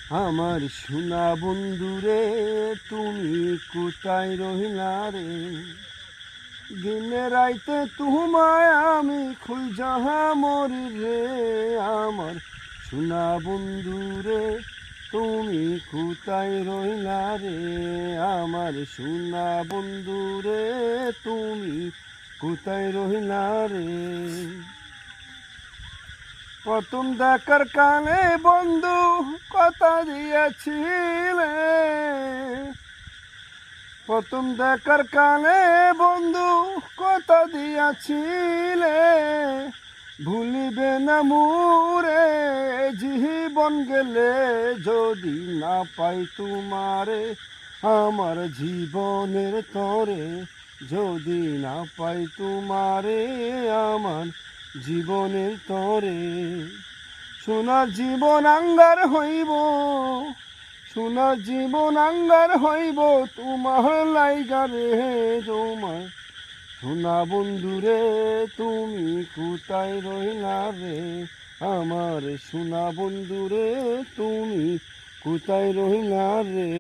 আমার সোনা বন্ধুরে তুমি কোথায় রহিলা রে? দিনে রাইতে তোমায় আমি খুঁজা মরি রে। আমার সোনা বন্ধুরে তুমি কোথায় রহিলা রে? আমার সোনা বন্ধুরে তুমি কোথায় রহিলা রে? প্রথম দেখার কানে বন্ধু কথা দিয়েছিলে, প্রথম দেখার কানে বন্ধু কথা দিয়াছিলে, ভুলিবে না মুরে জীবন গেলে যদি না পাই তোমারে আমার জীবনের তরে। যদি না পাই তোমারে আমার জীবনের তরে। সোনার জীবন আঙ্গার হইব, সোনার জীবন আঙ্গার হইব তোমার লাইগা রে। তোমার সোনা বন্ধুরে তুমি কোথায় রহিলা রে? আমার সোনা বন্ধুরে তুমি কোথায় রহিলা রে?